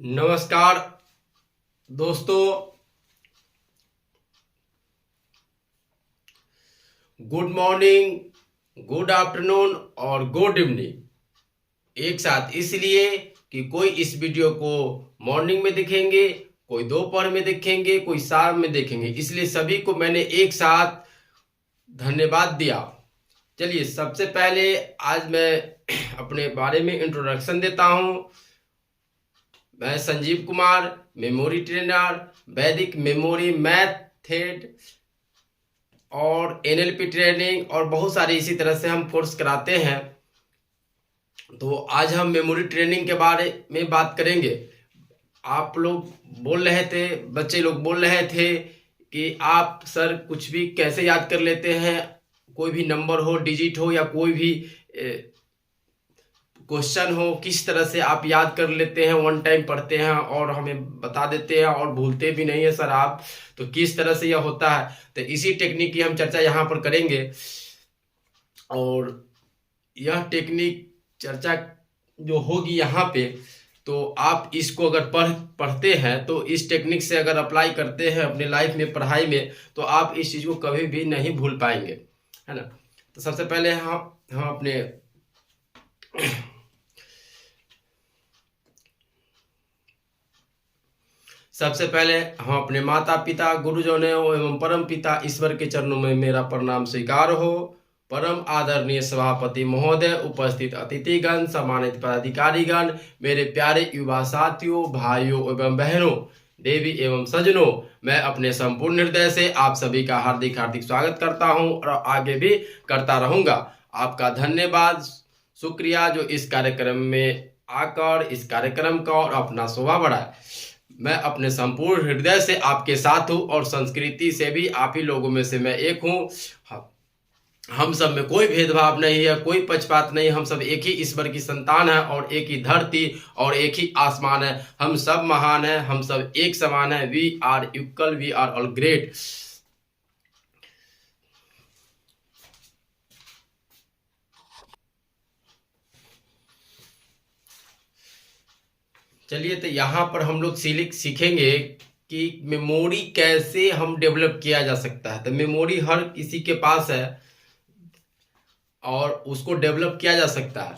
नमस्कार दोस्तों, good morning, good afternoon और गुड इवनिंग एक साथ, इसलिए कि कोई इस वीडियो को मॉर्निंग में देखेंगे, कोई दोपहर में देखेंगे, कोई शाम में देखेंगे, इसलिए सभी को मैंने एक साथ धन्यवाद दिया। चलिए, सबसे पहले आज मैं अपने बारे में इंट्रोडक्शन देता हूं। मैं संजीव कुमार, मेमोरी ट्रेनर, वैदिक मेमोरी मैथड और एनएलपी ट्रेनिंग और बहुत सारे इसी तरह से हम कोर्स कराते हैं। तो आज हम मेमोरी ट्रेनिंग के बारे में बात करेंगे। आप लोग बोल रहे थे, बच्चे लोग बोल रहे थे कि आप सर कुछ भी कैसे याद कर लेते हैं, कोई भी नंबर हो, डिजिट हो या कोई भी क्वेश्चन हो, किस तरह से आप याद कर लेते हैं, वन टाइम पढ़ते हैं और हमें बता देते हैं और भूलते भी नहीं है सर आप, तो किस तरह से यह होता है। तो इसी टेक्निक की हम चर्चा यहाँ पर करेंगे। और यह टेक्निक चर्चा जो होगी यहाँ पे, तो आप इसको अगर पढ़ते हैं तो इस टेक्निक से अगर अप्लाई करते हैं अपने लाइफ में, पढ़ाई में, तो आप इस चीज़ को कभी भी नहीं भूल पाएंगे, है ना। तो सबसे पहले हम अपने सबसे पहले हम अपने माता पिता, गुरुजनों एवं परम पिता ईश्वर के चरणों में मेरा प्रणाम स्वीकार हो। परम आदरणीय सभापति महोदय, उपस्थित अतिथिगण, सम्मानित पदाधिकारीगण, मेरे प्यारे युवा साथियों, भाइयों एवं बहनों, देवी एवं सज्जनों, मैं अपने संपूर्ण हृदय से आप सभी का हार्दिक हार्दिक स्वागत करता हूं और आगे भी करता रहूंगा। आपका धन्यवाद, शुक्रिया जो इस कार्यक्रम में आकर इस कार्यक्रम का और अपना शोभा बढ़ाए। मैं अपने संपूर्ण हृदय से आपके साथ हूँ और संस्कृति से भी आप ही लोगों में से मैं एक हूँ। हम सब में कोई भेदभाव नहीं है, कोई पक्षपात नहीं, हम सब एक ही ईश्वर की संतान है और एक ही धरती और एक ही आसमान है। हम सब महान हैं, हम सब एक समान है। We are equal, we are all great. चलिए, तो यहाँ पर हम लोग सीखेंगे कि मेमोरी कैसे हम डेवलप किया जा सकता है। तो मेमोरी हर किसी के पास है और उसको डेवलप किया जा सकता है,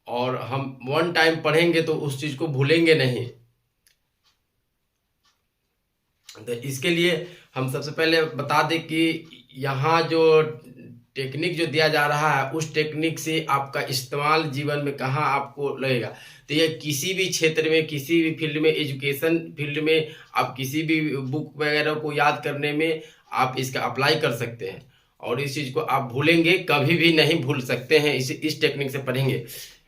और हम वन टाइम पढ़ेंगे तो उस चीज को भूलेंगे नहीं। तो इसके लिए हम सबसे पहले बता दें कि यहाँ जो टेक्निक जो दिया जा रहा है, उस टेक्निक से आपका इस्तेमाल जीवन में कहाँ आपको लगेगा। तो ये किसी भी क्षेत्र में, किसी भी फील्ड में, एजुकेशन फील्ड में, आप किसी भी बुक वगैरह को याद करने में आप इसका अप्लाई कर सकते हैं और इस चीज़ को आप भूलेंगे कभी भी नहीं भूल सकते हैं। इस टेक्निक से पढ़ेंगे,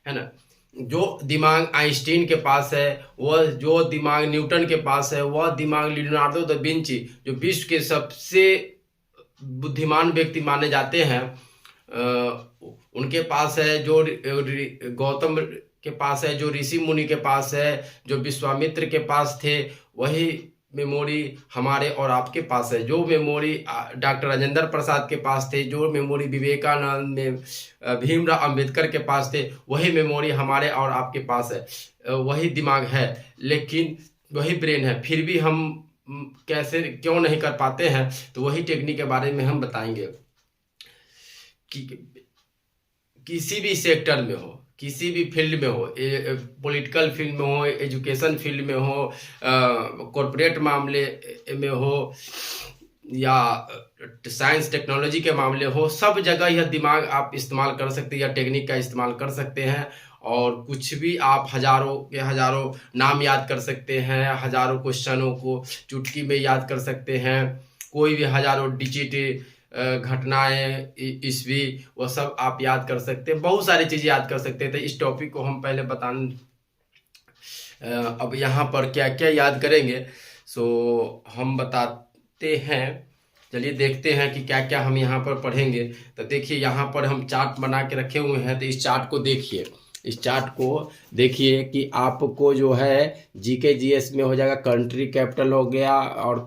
है ना। जो दिमाग आइंस्टीन के पास है, वह जो दिमाग न्यूटन के पास है, वह दिमाग लियोनार्डो दा विंची, जो विश्व के सबसे बुद्धिमान व्यक्ति माने जाते हैं, उनके पास है। जो गौतम के पास है, जो ऋषि मुनि के पास है, जो विश्वामित्र के पास थे, वही मेमोरी हमारे और आपके पास है। जो मेमोरी डॉक्टर राजेंद्र प्रसाद के पास थे, जो मेमोरी विवेकानंद में, भीमराव अंबेडकर के पास थे, वही मेमोरी हमारे और आपके पास है। वही दिमाग है, लेकिन वही ब्रेन है, फिर भी हम कैसे क्यों नहीं कर पाते हैं। तो वही टेक्निक के बारे में हम बताएंगे कि किसी भी सेक्टर में हो, किसी भी फील्ड में हो, पॉलिटिकल फील्ड में हो, एजुकेशन फील्ड में हो, कॉरपोरेट मामले में हो या साइंस टेक्नोलॉजी के मामले हो, सब जगह यह दिमाग आप इस्तेमाल कर सकते हैं, या टेक्निक का इस्तेमाल कर सकते हैं। और कुछ भी आप हजारों के हजारों नाम याद कर सकते हैं, हजारों क्वेश्चनों को चुटकी में याद कर सकते हैं, कोई भी हजारों डिजिट घटनाएं, ईस्वी, वो सब आप याद कर सकते हैं, बहुत सारी चीज़ें याद कर सकते हैं। तो इस टॉपिक को हम पहले अब यहाँ पर क्या क्या याद करेंगे, सो हम बताते हैं। चलिए देखते हैं कि क्या क्या हम यहाँ पर पढ़ेंगे। तो देखिए, यहाँ पर हम चार्ट बना के रखे हुए हैं, तो इस चार्ट को देखिए। इस चार्ट को देखिए कि आपको जो है जीके जीएस में हो जाएगा, कंट्री कैपिटल हो गया और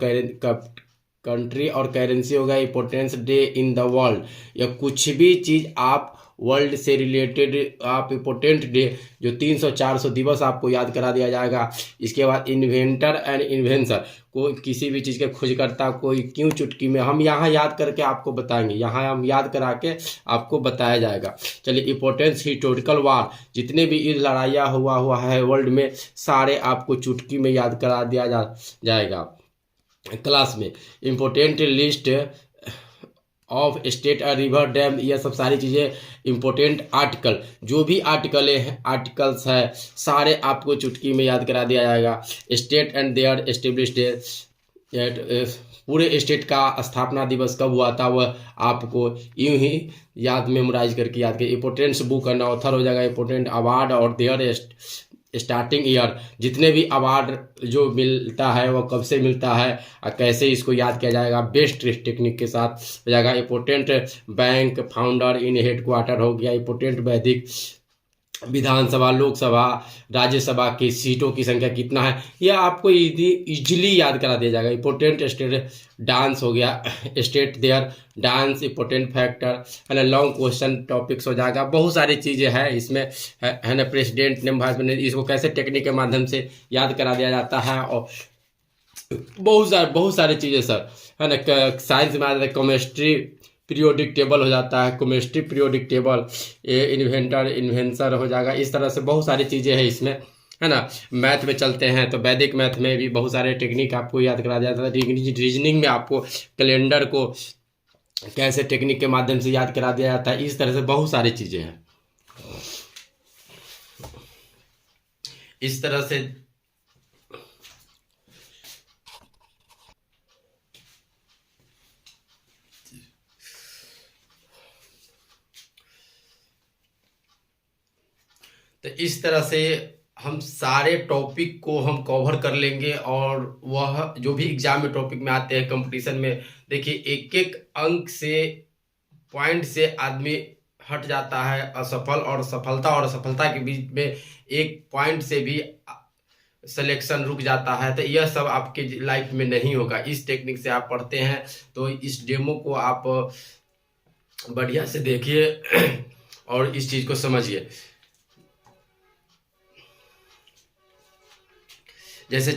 कंट्री और करेंसी हो गया, importance day in the world, या कुछ भी चीज़ आप वर्ल्ड से रिलेटेड आप इम्पोर्टेंट डे जो 300-400 दिवस आपको याद करा दिया जाएगा। इसके बाद इन्वेंटर एंड इन्वेंसर, कोई किसी भी चीज़ के खोजकर्ता कोई क्यों चुटकी में, हम यहाँ याद करके आपको बताएंगे, यहाँ हम याद करा के आपको बताया जाएगा। चलिए, इम्पोर्टेंस हिस्टोरिकल वार, जितने भी ये लड़ाइयाँ हुआ है वर्ल्ड में, सारे आपको चुटकी में याद करा दिया जाएगा क्लास में। इम्पोर्टेंट लिस्ट ऑफ स्टेट और रिवर डैम, यह सब सारी चीज़ें इम्पोर्टेंट आर्टिकल, जो भी आर्टिकल्स है सारे आपको चुटकी में याद करा दिया जाएगा। स्टेट एंड देयर एस्टेब्लिश्ड, पूरे स्टेट का स्थापना दिवस कब हुआ था वह आपको यूं ही याद मेमोराइज करके याद करिए। इम्पोर्टेंट्स बुक एंड ऑथर हो जाएगा। इम्पोर्टेंट अवार्ड और देयर स्टार्टिंग ईयर, जितने भी अवार्ड जो मिलता है वो कब से मिलता है और कैसे इसको याद किया जाएगा, बेस्ट टेक्निक के साथ हो जाएगा। इम्पोर्टेंट बैंक फाउंडर इन हेडक्वार्टर हो गया। इम्पोर्टेंट वैदिक विधानसभा, लोकसभा, राज्यसभा की सीटों की संख्या कितना है, यह आपको इजीली याद करा दिया जाएगा। इम्पोर्टेंट स्टेट डांस हो गया, state their dance, important factor है ना, लॉन्ग क्वेश्चन टॉपिक्स हो जाएगा। बहुत सारी चीज़ें हैं इसमें है ना। प्रेसिडेंट नेम, वाइस प्रेसिडेंट, इसको कैसे टेक्निक के माध्यम से याद करा दिया जाता है, और बहुत सारी चीज़ें सर है ना। साइंस में आ जाता है केमिस्ट्री पीरियोडिक टेबल हो जाता है, केमिस्ट्री पीरियोडिक टेबल, इन्वेंटर इन्वेंसर हो जाएगा। इस तरह से बहुत सारी चीज़ें हैं इसमें है ना। मैथ में चलते हैं तो वैदिक मैथ में भी बहुत सारे टेक्निक आपको याद करा जाता है। रीजनिंग में आपको कैलेंडर को कैसे टेक्निक के माध्यम से याद करा दिया जाता है। इस तरह से बहुत सारी चीज़ें हैं इस तरह से। तो इस तरह से हम सारे टॉपिक को हम कवर कर लेंगे, और वह जो भी एग्जाम में टॉपिक में आते हैं कंपटीशन में, देखिए एक एक अंक से पॉइंट से आदमी हट जाता है। असफल और सफलता के बीच में एक पॉइंट से भी सिलेक्शन रुक जाता है। तो यह सब आपके लाइफ में नहीं होगा। इस टेक्निक से आप पढ़ते हैं तो इस डेमो को आप बढ़िया से देखिए और इस चीज़ को समझिए। जैसे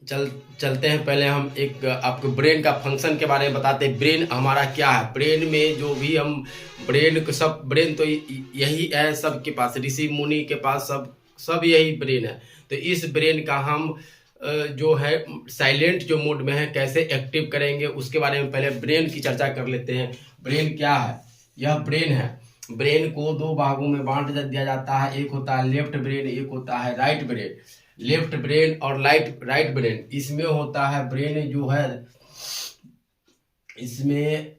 चलते हैं, पहले हम एक आपको ब्रेन का फंक्शन के बारे में बताते हैं। ब्रेन हमारा क्या है, ब्रेन में जो भी हम ब्रेन को, सब ब्रेन तो यही है सबके पास, ऋषि मुनि के पास सब यही ब्रेन है। तो इस ब्रेन का हम जो है साइलेंट जो मोड में है कैसे एक्टिव करेंगे उसके बारे में पहले ब्रेन की चर्चा कर लेते हैं। ब्रेन क्या है, यह ब्रेन है। ब्रेन को दो भागों में बांट दिया जाता है, एक होता है लेफ्ट ब्रेन, एक होता है राइट ब्रेन। लेफ्ट ब्रेन और राइट ब्रेन, इसमें होता है ब्रेन जो है, इसमें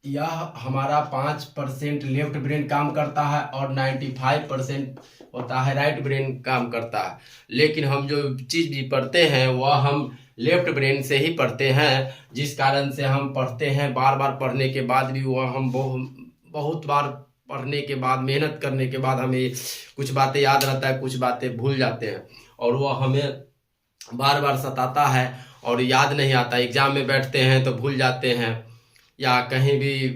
यह हमारा 5% लेफ्ट ब्रेन काम करता है और 95% होता है राइट ब्रेन काम करता है। लेकिन हम जो चीज़ भी पढ़ते हैं वह हम लेफ्ट ब्रेन से ही पढ़ते हैं, जिस कारण से हम पढ़ते हैं बार बार पढ़ने के बाद भी वह हम बहुत बार पढ़ने के बाद, मेहनत करने के बाद हमें कुछ बातें याद रहता है, कुछ बातें भूल जाते हैं, और वह हमें बार बार सताता है और याद नहीं आता। एग्जाम में बैठते हैं तो भूल जाते हैं, या कहीं भी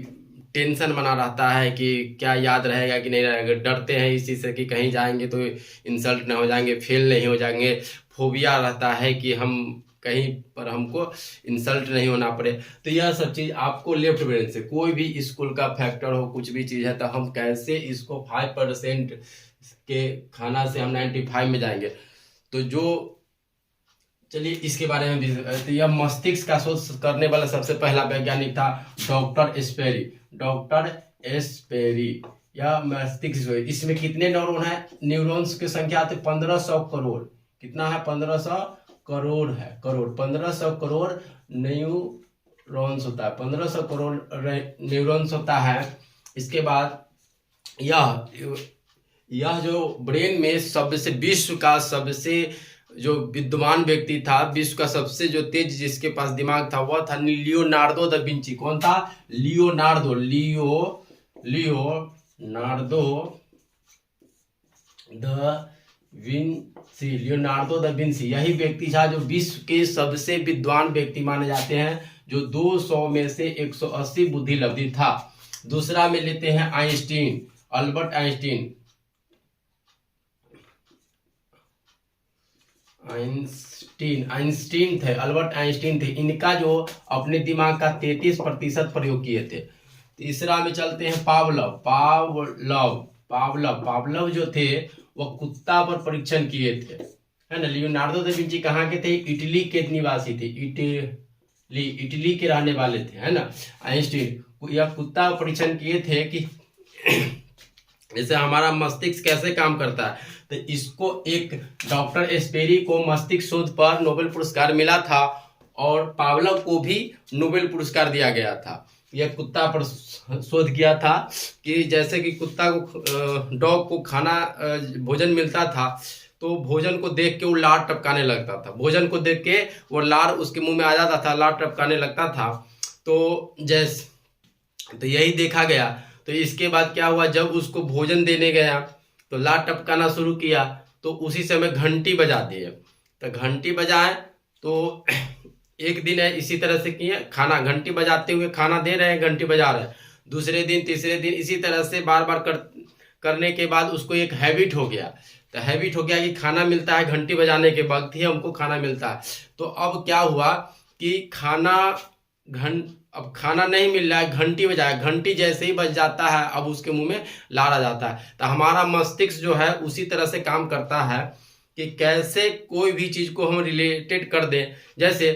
टेंशन बना रहता है कि क्या याद रहेगा कि नहीं रहेगा। डरते हैं इस चीज़ से कि कहीं जाएंगे तो इंसल्ट ना हो जाएंगे, फेल नहीं हो जाएंगे। फोबिया रहता है कि हम कहीं पर हमको इंसल्ट नहीं होना पड़े। तो यह सब चीज़ आपको लेफ्ट ब्रेन से, कोई भी स्कूल का फैक्टर हो, कुछ भी चीज़ है, तो हम कैसे इसको 5% के खाना से हम 95 में जाएंगे। तो जो चलिए इसके बारे में भी, तो यह मस्तिष्क का शोध करने वाला सबसे पहला वैज्ञानिक था डॉक्टर एस्पेरी। यह मस्तिष्क, इसमें कितने न्यूरॉन है, न्यूरॉन्स की संख्या आती है 1500 करोड़। कितना है, 1500 करोड़ है, 1500 करोड़ न्यूरॉन्स होता है, 1500 करोड़ न्यूरॉन्स होता है। इसके बाद यह जो ब्रेन में सबसे, विश्व का सबसे जो विद्वान व्यक्ति था, विश्व का सबसे जो तेज जिसके पास दिमाग था, वह था लियोनार्डो दा विंची। कौन था, लियोनार्डो दा विंची। यही व्यक्ति था जो विश्व के सबसे विद्वान व्यक्ति माने जाते हैं, जो 200 में से 180 बुद्धि लब्धि था। दूसरा में लेते हैं आइंस्टीन। अल्बर्ट आइंस्टीन आइंस्टीन थे, अल्बर्ट आइंस्टीन थे। इनका जो अपने दिमाग का 33% प्रयोग किए थे। तीसरा में चलते हैं पावलव। पावलव जो थे वह कुत्ता पर परीक्षण किए थे, है ना। लियोनार्डो दा विंची कहाँ के थे? इटली के निवासी थे, इटली के रहने वाले थे, है ना। आइंस्टीन यह कुत्ता परीक्षण किए थे कि जैसे हमारा मस्तिष्क कैसे काम करता है। तो इसको एक डॉक्टर स्पेरी को मस्तिष्क शोध पर नोबेल पुरस्कार मिला था और पावलव को भी नोबेल पुरस्कार दिया गया था। यह कुत्ता पर शोध किया था कि जैसे कि कुत्ता को डॉग को खाना भोजन मिलता था तो भोजन को देख के वो लार टपकाने लगता था, भोजन को देख के वो लार उसके मुंह में आ जाता था, लार टपकाने लगता था। तो यही देखा गया। तो इसके बाद क्या हुआ, जब उसको भोजन देने गया तो लार टपकाना शुरू किया, तो उसी समय घंटी बजा दिए। तो घंटी बजाए तो एक दिन है इसी तरह से किए, खाना घंटी बजाते हुए खाना दे रहे हैं, घंटी बजा रहे हैं। दूसरे दिन तीसरे दिन इसी तरह से बार बार करने के बाद उसको एक हैबिट हो गया। तो हैबिट हो गया कि खाना मिलता है घंटी बजाने के वक्त ही हमको खाना मिलता है। तो अब क्या हुआ कि अब खाना नहीं मिल रहा है, घंटी बजाए, घंटी जैसे ही बज जाता है अब उसके मुंह में लार आ जाता है। तो हमारा मस्तिष्क जो है उसी तरह से काम करता है कि कैसे कोई भी चीज को हम रिलेटेड कर दें। जैसे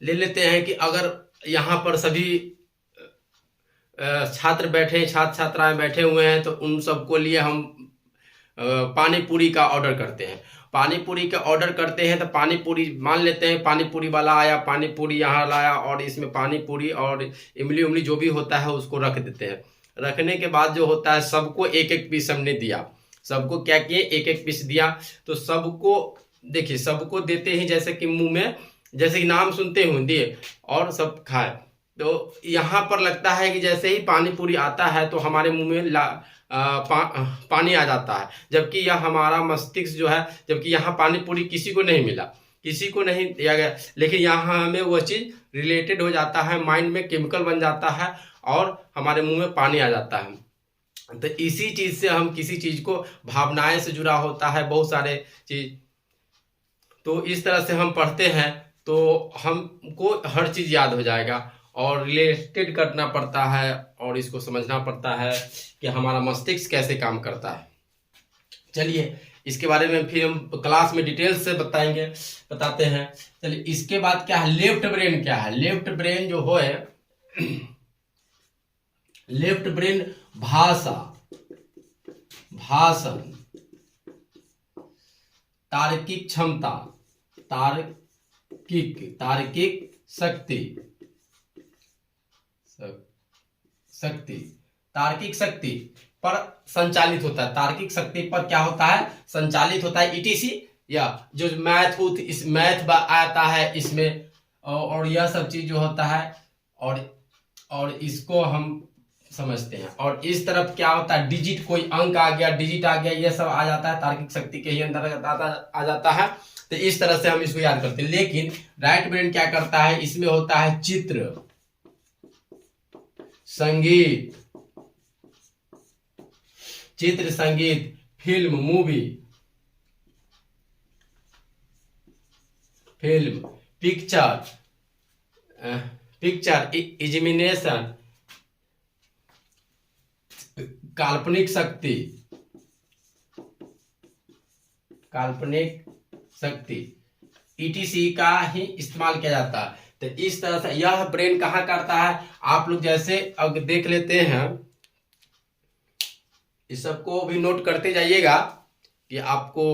ले लेते हैं कि अगर यहाँ पर सभी छात्र छात्राएं बैठे हुए हैं तो उन सबको लिए हम पानी पूरी का ऑर्डर करते हैं। पानी पूरी का ऑर्डर करते हैं तो पानी पूरी मान लेते हैं, पानी पूरी वाला आया, पानी पूरी यहाँ लाया और इसमें पानी पूरी और इमली उमली जो भी होता है उसको रख देते हैं। रखने के बाद जो होता है सबको एक एक पीस हमने दिया। सबको क्या किए? एक एक पीस दिया। तो सबको देखिए, सबको देते ही जैसे कि मुंह में जैसे कि नाम सुनते हुए दिए और सब खाए। तो यहाँ पर लगता है कि जैसे ही पानी पूरी आता है तो हमारे मुंह में पानी आ जाता है, जबकि यह हमारा मस्तिष्क जो है, जबकि यहाँ पानी पूरी किसी को नहीं मिला, किसी को नहीं दिया गया, लेकिन यहाँ हमें वह चीज रिलेटेड हो जाता है, माइंड में केमिकल बन जाता है और हमारे मुंह में पानी आ जाता है। तो इसी चीज से हम किसी चीज को भावनाएं से जुड़ा होता है बहुत सारे चीज। तो इस तरह से हम पढ़ते हैं तो हमको हर चीज याद हो जाएगा और रिलेटेड करना पड़ता है और इसको समझना पड़ता है कि हमारा मस्तिष्क कैसे काम करता है। चलिए इसके बारे में फिर हम क्लास में डिटेल से बताते हैं। चलिए इसके बाद क्या है, लेफ्ट ब्रेन क्या है। लेफ्ट ब्रेन जो है, लेफ्ट ब्रेन भाषण, तार्किक क्षमता, तार्किक तार्किक शक्ति पर संचालित होता है। तार्किक शक्ति पर क्या होता है? संचालित होता है। ईटीसी या जो मैथ आता है इसमें, और यह सब चीज जो होता है और इसको हम समझते हैं। और इस तरफ क्या होता है? डिजिट, कोई अंक आ गया, डिजिट आ गया, यह सब आ जाता है, तार्किक शक्ति के ही अंदर आ जाता है। तो इस तरह से हम इसको याद करते हैं। लेकिन राइट ब्रेन क्या करता है? इसमें होता है चित्र, संगीत, फिल्म, मूवी, पिक्चर, इमेजिनेशन, काल्पनिक शक्ति, ईटीसी का ही इस्तेमाल किया जाता है। तो इस तरह से यह ब्रेन कहाँ करता है? आप लोग जैसे अब देख लेते हैं, इस सबको भी नोट करते जाइएगा कि आपको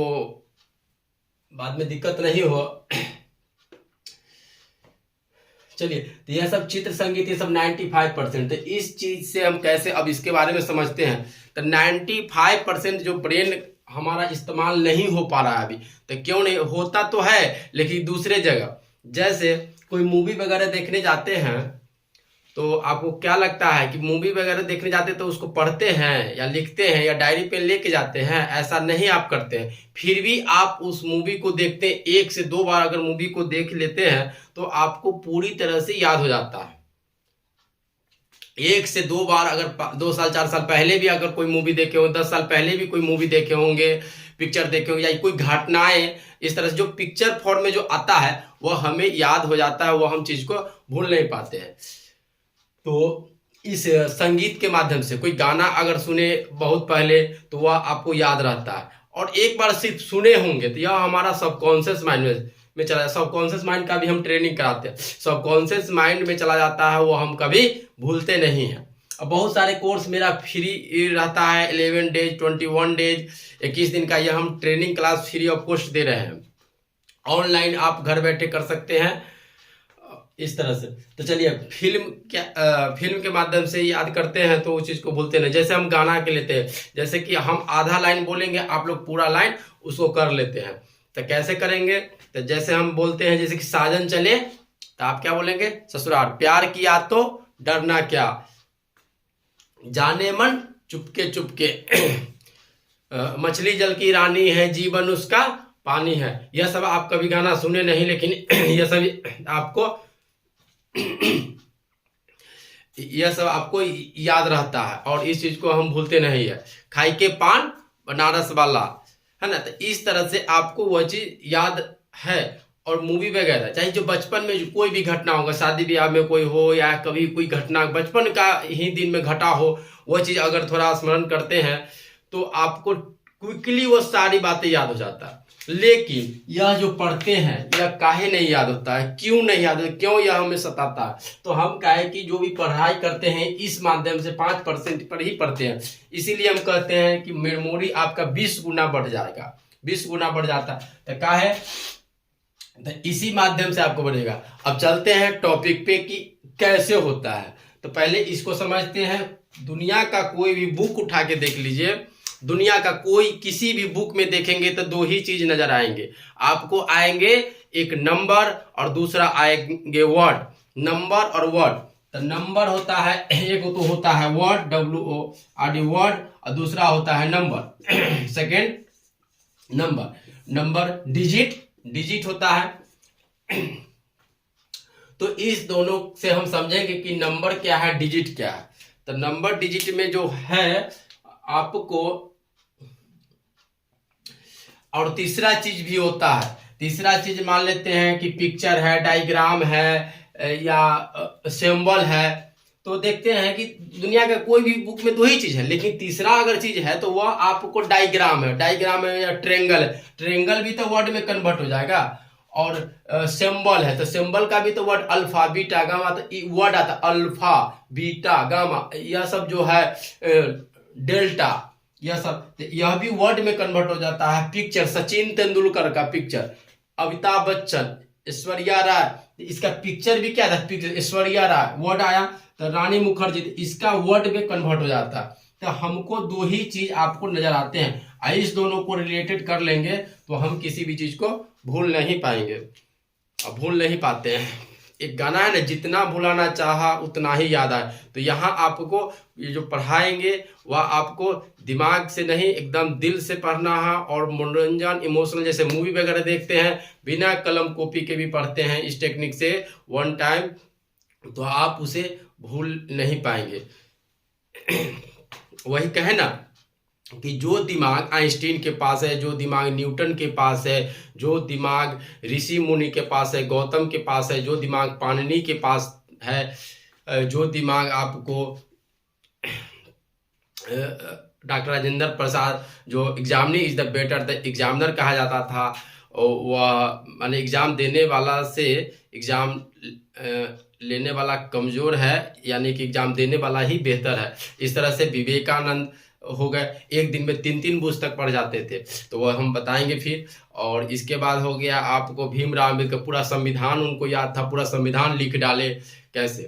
बाद में दिक्कत नहीं हो। चलिए तो यह सब चित्र, संगीत, ये सब 95%। तो इस चीज से हम कैसे अब इसके बारे में समझते हैं। तो 95% जो ब्रेन हमारा इस्तेमाल नहीं हो पा रहा है अभी। तो क्यों नहीं होता? तो है लेकिन दूसरे जगह। जैसे कोई मूवी वगैरह देखने जाते हैं तो आपको क्या लगता है कि मूवी वगैरह देखने जाते तो उसको पढ़ते हैं या लिखते हैं या डायरी पे लेके जाते हैं? ऐसा नहीं आप करते हैं। फिर भी आप उस मूवी को देखते हैं, 1 से 2 बार अगर मूवी को देख लेते हैं तो आपको पूरी तरह से याद हो जाता है। 1 से 2 बार, अगर 2 साल 4 साल पहले भी अगर कोई मूवी देखे हो, 10 साल पहले भी कोई मूवी देखे होंगे, पिक्चर देखे होंगे, या कोई घटनाएं इस तरह से जो पिक्चर फॉर्म में जो आता है वह हमें याद हो जाता है, वह हम चीज को भूल नहीं पाते हैं। तो इस संगीत के माध्यम से कोई गाना अगर सुने बहुत पहले तो वह आपको याद रहता है, और एक बार सिर्फ सुने होंगे तो यह हमारा सबकॉन्शियस माइंड में चला जाता है। सबकॉन्शियस माइंड का भी हम ट्रेनिंग कराते हैं, सबकॉन्शियस माइंड में चला जाता है, वो हम कभी भूलते नहीं हैं। अब बहुत सारे कोर्स मेरा फ्री रहता है, 11 डेज, 21 डेज, 21 दिन का यह हम training class free of cost दे रहे हैं। ऑनलाइन आप घर बैठे कर सकते हैं इस तरह से। तो चलिए फिल्म के माध्यम से याद करते हैं तो उस चीज को भूलते नहीं। जैसे हम गाना के लेते हैं, जैसे कि हम आधा लाइन बोलेंगे, आप लोग पूरा लाइन उसको कर लेते हैं। तो कैसे करेंगे? तो जैसे हम बोलते हैं, जैसे कि साजन चले, तो आप क्या बोलेंगे? ससुराल। प्यार किया तो डरना क्या, जाने मन चुपके चुपके, मछली जल की रानी है, जीवन उसका पानी है। यह सब आप कभी गाना सुने नहीं, लेकिन यह सब आपको यह सब आपको याद रहता है, और इस चीज को हम भूलते नहीं है। खाई के पान बनारस वाला, है ना? तो इस तरह से आपको वह चीज याद है। और मूवी वगैरह, चाहे जो बचपन में कोई भी घटना होगा, शादी ब्याह में कोई हो, या कभी कोई घटना बचपन का ही दिन में घटा हो, वह चीज अगर थोड़ा स्मरण करते हैं तो आपको क्विकली वो सारी बातें याद हो जाता है। लेकिन यह जो पढ़ते हैं, यह काहे नहीं याद होता है? क्यों नहीं याद होता? क्यों यह हमें सताता है? तो हम काहे कि जो भी पढ़ाई करते हैं इस माध्यम से 5% पर ही पढ़ते हैं, इसीलिए हम कहते हैं कि मेमोरी आपका 20 गुना बढ़ जाएगा, 20 गुना बढ़ जाता है। तो काहे? तो इसी माध्यम से आपको बढ़ेगा। अब चलते हैं टॉपिक पे कि कैसे होता है। तो पहले इसको समझते हैं। दुनिया का कोई भी बुक उठा के देख लीजिए, दुनिया का कोई किसी भी बुक में देखेंगे तो 2 ही चीज नजर आएंगे आपको। आएंगे एक नंबर, और दूसरा आएंगे वर्ड। नंबर और वर्ड। तो नंबर होता है, एक तो होता है वर्ड, WORD वर्ड, और दूसरा होता है नंबर। सेकेंड नंबर डिजिट होता है। तो इस दोनों से हम समझेंगे कि नंबर क्या है, डिजिट क्या है। तो नंबर डिजिट में जो है आपको, और तीसरा चीज भी होता है। तीसरा चीज मान लेते हैं कि पिक्चर है, डायग्राम है, या सिंबल है। तो देखते हैं कि दुनिया का कोई भी बुक में 2 ही चीज है, लेकिन तीसरा अगर चीज है तो वह आपको डायग्राम है, या ट्रेंगल है। ट्रेंगल भी तो वर्ड में कन्वर्ट हो जाएगा। और सिंबल है, तो सिंबल का भी तो वर्ड अल्फा बीटा गामा, तो वर्ड आता अल्फा बीटा गामा, यह सब जो है डेल्टा, यह सब, तो यह भी वर्ड में कन्वर्ट हो जाता है। पिक्चर, सचिन तेंदुलकर का पिक्चर, अमिताभ बच्चन, ऐश्वर्या राय, इसका पिक्चर भी क्या था? पिक्चर ऐश्वर्या राय, वर्ड आया। तो रानी मुखर्जी, इसका वर्ड में कन्वर्ट हो जाता है। तो हमको 2 ही चीज आपको नजर आते हैं, इस दोनों को रिलेटेड कर लेंगे तो हम किसी भी चीज को भूल नहीं पाएंगे। अब भूल नहीं पाते हैं। एक गाना है ना, जितना भुलाना चाहा उतना ही याद आए। तो यहाँ आपको ये जो पढ़ाएंगे वह आपको दिमाग से नहीं, एकदम दिल से पढ़ना है। और मनोरंजन, इमोशनल, जैसे मूवी वगैरह देखते हैं, बिना कलम कॉपी के भी पढ़ते हैं इस टेक्निक से 1 टाइम, तो आप उसे भूल नहीं पाएंगे। वही कहे ना कि जो दिमाग आइंस्टीन के पास है, जो दिमाग न्यूटन के पास है, जो दिमाग ऋषि मुनि के पास है, गौतम के पास है, जो दिमाग पाणिनि के पास है, जो दिमाग आपको डॉक्टर राजेंद्र प्रसाद, जो examinee is the better the examiner कहा जाता था, वह माने एग्जाम देने वाला से एग्जाम लेने वाला कमजोर है, यानी कि एग्जाम देने वाला ही बेहतर है। इस तरह से विवेकानंद हो गए, एक दिन में 3 पुस्तक पढ़ जाते थे, तो वह हम बताएंगे फिर। और इसके बाद हो गया आपको भीमराव अम्बेडकर, पूरा संविधान उनको याद था, पूरा संविधान लिख डाले कैसे।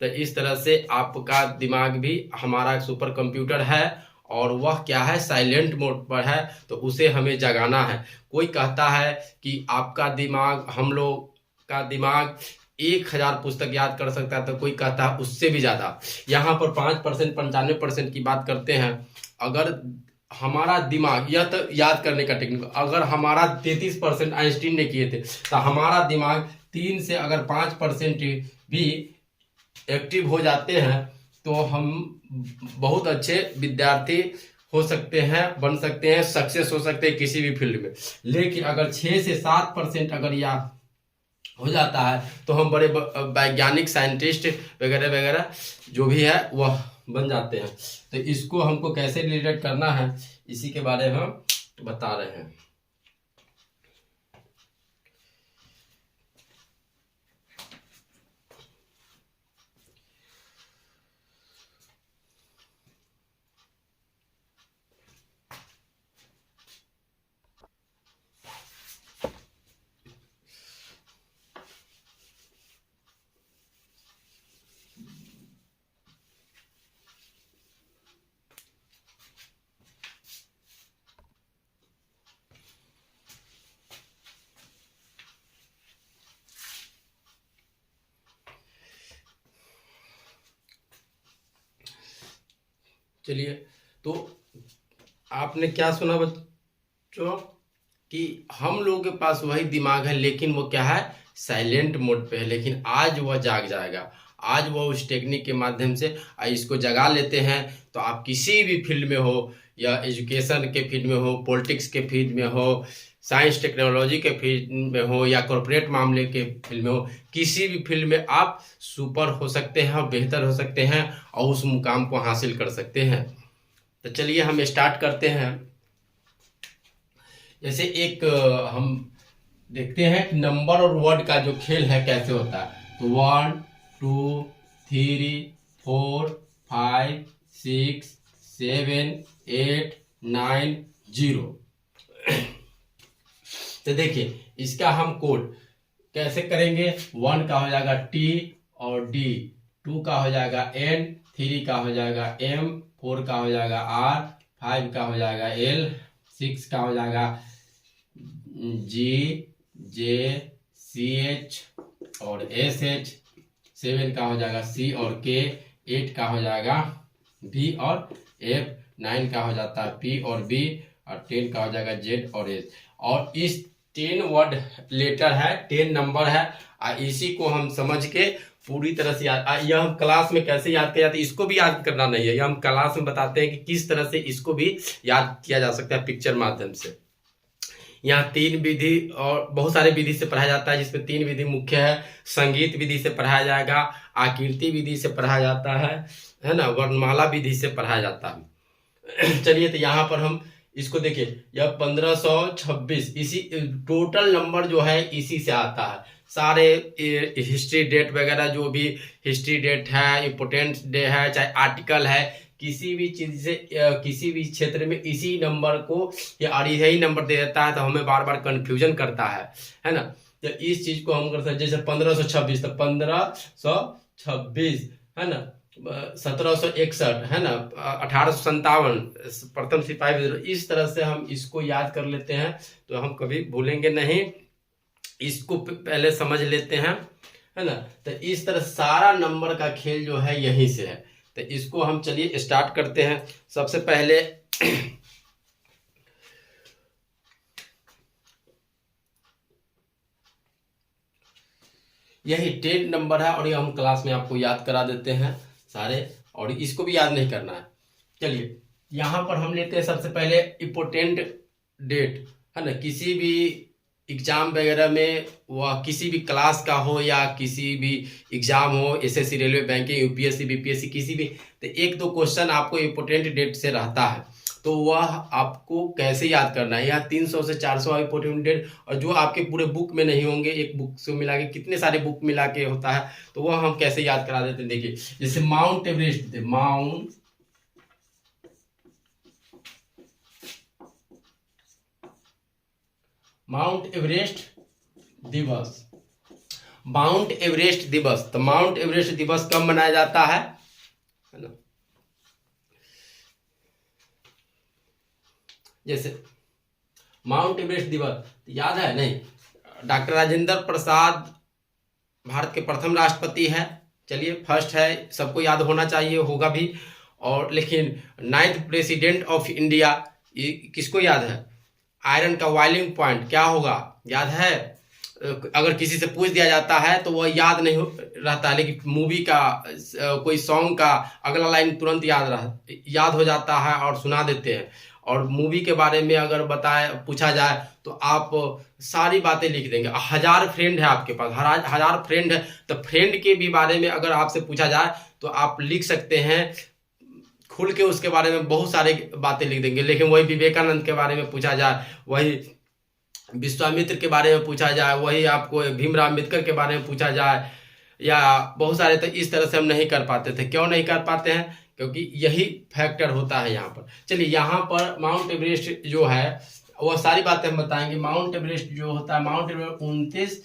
तो इस तरह से आपका दिमाग भी हमारा सुपर कंप्यूटर है, और वह क्या है, साइलेंट मोड पर है, तो उसे हमें जगाना है। कोई कहता है कि आपका दिमाग, हम लोग का दिमाग 1000 पुस्तक याद कर सकता है, तो कोई कहता है उससे भी ज्यादा। यहाँ पर 5% 95% की बात करते हैं। अगर हमारा दिमाग, यह तो याद करने का टेक्निक, अगर हमारा 33% आइंस्टीन ने किए थे, तो हमारा दिमाग 3 से अगर 5% भी एक्टिव हो जाते हैं तो हम बहुत अच्छे विद्यार्थी हो सकते हैं, बन सकते हैं, सक्सेस हो सकते हैं किसी भी फील्ड में। लेकिन अगर 6 से 7% अगर यह हो जाता है तो हम बड़े वैज्ञानिक, साइंटिस्ट वगैरह वगैरह जो भी है वह बन जाते हैं। तो इसको हमको कैसे रिलेटेड करना है इसी के बारे में हम बता रहे हैं। चलिए, तो आपने क्या सुना बच्चों कि हम लोगों के पास वही दिमाग है, लेकिन वो क्या है, साइलेंट मोड पे है। लेकिन आज वह जाग जाएगा, आज वह उस टेक्निक के माध्यम से इसको जगा लेते हैं। तो आप किसी भी फील्ड में हो, या एजुकेशन के फील्ड में हो, पॉलिटिक्स के फील्ड में हो, साइंस टेक्नोलॉजी के फील्ड में हो, या कॉरपोरेट मामले के फील्ड में हो, किसी भी फील्ड में आप सुपर हो सकते हैं और बेहतर हो सकते हैं और उस मुकाम को हासिल कर सकते हैं। तो चलिए हम स्टार्ट करते हैं। जैसे एक हम देखते हैं कि नंबर और वर्ड का जो खेल है कैसे होता है। तो 1 2 3 4 5 6 7 8 9 0। तो देखिए इसका हम कोड कैसे करेंगे। 1 का हो जाएगा T और D, 2 का हो जाएगा N, 3 का हो जाएगा M, 4 का हो जाएगा R, 5 का हो जाएगा L, 6 का हो जाएगा G, J, CH और SH, 7 का हो जाएगा C और K, 8 का हो जाएगा V और F, 9 का हो जाता है P और B, और 10 का हो जाएगा Z और S। और इस 10 वर्ड लेटर है, 10 नंबर है, इसी को हम समझ के पूरी तरह से याद, यह हम क्लास में कैसे याद किया जाता है इसको भी याद करना नहीं है, यह हम क्लास में बताते हैं कि किस तरह से इसको भी याद किया जा सकता है पिक्चर माध्यम से। यहाँ 3 विधि और बहुत सारे विधि से पढ़ाया जाता है, जिसमें 3 विधि मुख्य है। संगीत विधि से पढ़ाया जाएगा, आकृति विधि से पढ़ाया जाता है ना, वर्णमाला विधि से पढ़ाया जाता है। चलिए, तो यहाँ पर हम इसको देखिए, यह 1526 इसी टोटल नंबर जो है इसी से आता है। सारे हिस्ट्री डेट वगैरह जो भी हिस्ट्री डेट है, इम्पोर्टेंट डे है, चाहे आर्टिकल है, किसी भी चीज से किसी भी क्षेत्र में इसी नंबर को या यही नंबर दे देता है, तो हमें बार बार कंफ्यूजन करता है ना। तो इस चीज को हम कर सकते, जैसे 1526 तो 1526 है ना, 1761 है ना, 1857 प्रथम सिपाही विद्रोह। इस तरह से हम इसको याद कर लेते हैं, तो हम कभी भूलेंगे नहीं। इसको पहले समझ लेते हैं, है ना। तो इस तरह सारा नंबर का खेल जो है यहीं से है। तो इसको हम चलिए स्टार्ट करते हैं। सबसे पहले यही 10 नंबर है, और ये हम क्लास में आपको याद करा देते हैं सारे, और इसको भी याद नहीं करना है। चलिए, यहाँ पर हम लेते हैं सबसे पहले इम्पोर्टेंट डेट, है ना। किसी भी एग्जाम वगैरह में, वह किसी भी क्लास का हो या किसी भी एग्जाम हो, SSC, railway, banking, UPSC, BPSC, किसी भी, तो 1-2 क्वेश्चन आपको इम्पोर्टेंट डेट से रहता है। तो वह आपको कैसे याद करना है। यहाँ 300 से 400 इम्पोर्टेंट डेट, और जो आपके पूरे बुक में नहीं होंगे, एक बुक से मिला के कितने सारे बुक मिला के होता है, तो वह हम कैसे याद करा देते हैं। देखिए, जैसे माउंट एवरेस्ट, माउंट एवरेस्ट दिवस, माउंट एवरेस्ट दिवस। तो माउंट एवरेस्ट दिवस कब मनाया जाता है ना। जैसे माउंट एवरेस्ट दिवस याद है नहीं, डॉक्टर राजेंद्र प्रसाद भारत के प्रथम राष्ट्रपति है। चलिए, फर्स्ट है, सबको याद होना चाहिए, होगा भी। और लेकिन 9th प्रेसिडेंट ऑफ इंडिया, ये किसको याद है। आयरन का बॉइलिंग पॉइंट क्या होगा, याद है। अगर किसी से पूछ दिया जाता है तो वह याद नहीं रहता है, लेकिन मूवी का कोई सॉन्ग का अगला लाइन तुरंत याद हो जाता है और सुना देते हैं। और मूवी के बारे में अगर पूछा जाए तो आप सारी बातें लिख देंगे। 1000 फ्रेंड है आपके पास, 1000 फ्रेंड है, तो फ्रेंड के भी बारे में अगर आपसे पूछा जाए तो आप लिख सकते हैं खुल के, उसके बारे में बहुत सारी बातें लिख देंगे। लेकिन वही विवेकानंद के बारे में पूछा जाए, वही विश्वामित्र के बारे में पूछा जाए, वही आपको भीमराव अम्बेडकर के बारे में पूछा जाए, या बहुत सारे, तो इस तरह से हम नहीं कर पाते थे। क्यों नहीं कर पाते हैं? क्योंकि यही फैक्टर होता है यहाँ पर। चलिए, यहाँ पर माउंट एवरेस्ट जो है वह सारी बातें हम बताएंगे। माउंट एवरेस्ट जो होता है, माउंट एवरेस्ट 29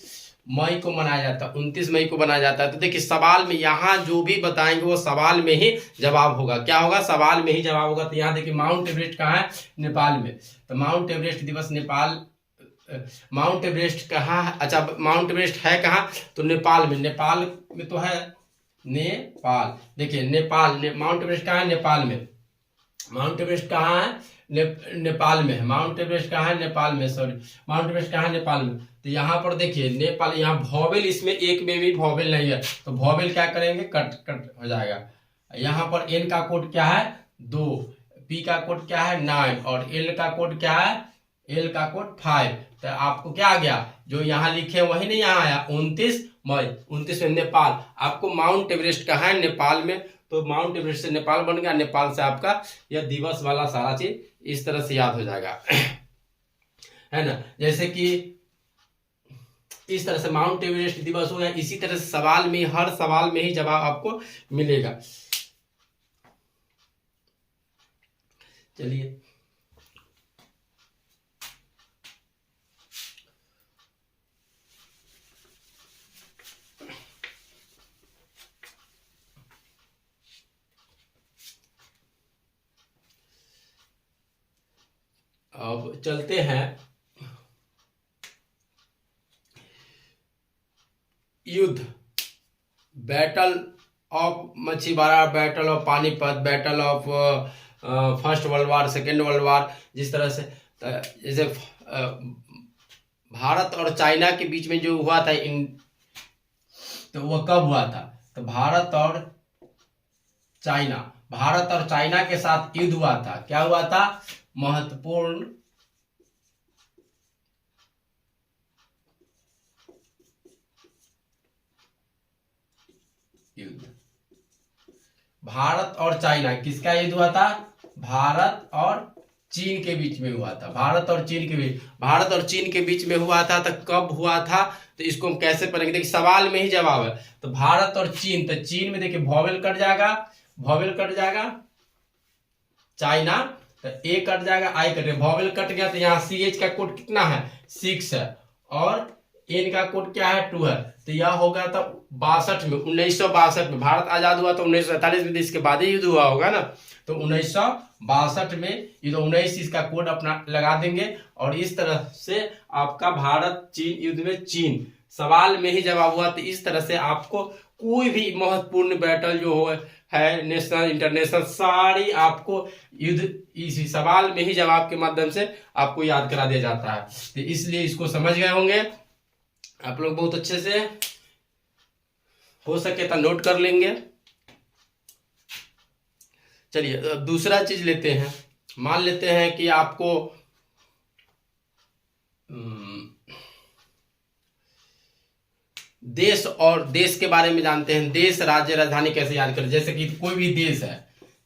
मई को मनाया जाता है, 29 मई को मनाया जाता है। तो देखिए, सवाल में यहाँ जो भी बताएंगे वो सवाल में ही जवाब होगा। क्या होगा? सवाल में ही जवाब होगा। तो यहाँ देखिए, माउंट एवरेस्ट कहाँ है? नेपाल में। तो माउंट एवरेस्ट दिवस नेपाल, माउंट एवरेस्ट कहाँ है? अच्छा, माउंट एवरेस्ट है कहाँ? तो नेपाल में। नेपाल में तो है नेपाल। देखिए, नेपाल माउंट एवरेस्ट कहाँ है? नेपाल में। माउंट एवरेस्ट कहाँ है? नेपाल में है। माउंट एवरेस्ट कहाँ है? नेपाल में। सॉरी, माउंट एवरेस्ट कहाँ है? नेपाल में। तो यहाँ पर देखिए, नेपाल, यहाँ वॉवेल, इसमें एक में भी वॉवेल नहीं है, तो वॉवेल क्या करेंगे? कट हो जाएगा। यहाँ पर एन का कोड क्या है? 2, पी का कोड क्या है? 9, और एल का कोड क्या है? एल का कोड 5। तो आपको क्या आ गया? जो यहाँ लिखे वही नहीं यहाँ आया, 29 मई। 29 में नेपाल। आपको माउंट एवरेस्ट कहाँ है? नेपाल में। तो माउंट एवरेस्ट से नेपाल बन गया, नेपाल से आपका यह दिवस वाला सारा चीज इस तरह से याद हो जाएगा है ना। जैसे कि इस तरह से माउंट एवरेस्ट दिवस हो गया। इसी तरह से सवाल में, हर सवाल में ही जवाब आपको मिलेगा। चलिए, अब चलते हैं युद्ध, battle of Machhiwara, battle of Panipat, battle of first world war, second world war, जिस तरह से जैसे भारत और चाइना के बीच में जो हुआ था तो वह कब हुआ था? तो भारत और चाइना के साथ युद्ध हुआ था। क्या हुआ था? महत्वपूर्ण युद्ध। भारत और चाइना, किसका युद्ध हुआ था? भारत और चीन के बीच में हुआ था। भारत और चीन के बीच में हुआ था। तो कब हुआ था? तो इसको हम कैसे पढ़ेंगे? देखिए, सवाल में ही जवाब है। तो भारत और चीन, तो चीन में देखिए वॉवेल कट जाएगा, चाइना, तो ए कट जाएगा, आई कट जाएगा, वॉवेल कट गया। तो यहाँ CH का कोड कितना है? 6 है, और एन का कोड क्या है? 2 है। तो यह हो गया था 62 में, 1962 में। भारत आजाद हुआ तो 1947 में, इसके बाद ही युद्ध हुआ होगा ना। तो 1962 में युद्ध, 19 इसका कोड अपना लगा देंगे। और इस तरह से आपका भारत चीन युद्ध में चीन, सवाल में ही जवाब हुआ। तो इस तरह से आपको कोई भी महत्वपूर्ण बैटल जो है, नेशनल इंटरनेशनल, सारी आपको युद्ध इसी सवाल में ही जवाब के माध्यम से आपको याद करा दिया जाता है। तो इसलिए इसको समझ गए होंगे आप लोग बहुत अच्छे से। हो सके तो नोट कर लेंगे। चलिए, दूसरा चीज लेते हैं। मान लेते हैं कि आपको देश और देश के बारे में जानते हैं। देश, राज्य, राजधानी कैसे याद करें? जैसे कि कोई भी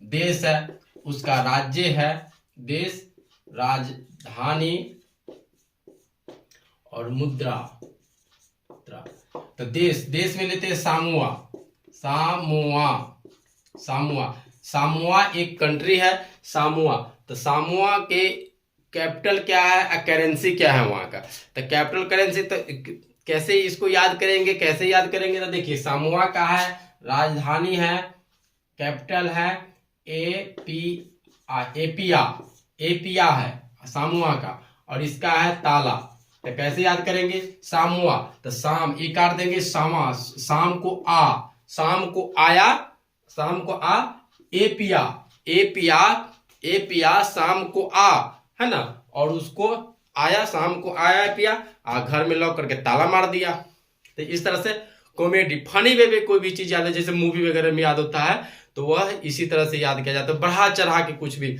देश है, उसका राज्य है, देश, राजधानी और मुद्रा। तो देश में लेते हैं सामोआ एक कंट्री है, सामोआ। तो सामोआ के कैपिटल क्या है, करेंसी क्या है वहां का? तो कैपिटल करेंसी, तो कैसे इसको याद करेंगे? तो देखिए, सामोआ का है, राजधानी है, कैपिटल है एपिया है सामोआ का, और इसका है ताला। तो कैसे याद करेंगे? सामोआ, तो शाम, ए काट देंगे, शाम को आ, एपिया शाम को आ, है ना, और उसको आया, शाम को आया पिया, घर में लॉक करके ताला मार दिया। तो इस तरह से कॉमेडी फनी वे में कोई भी चीज याद है, जैसे मूवी वगैरह में याद होता है, तो वह इसी तरह से याद किया जाता है, बढ़ा चढ़ा के कुछ भी।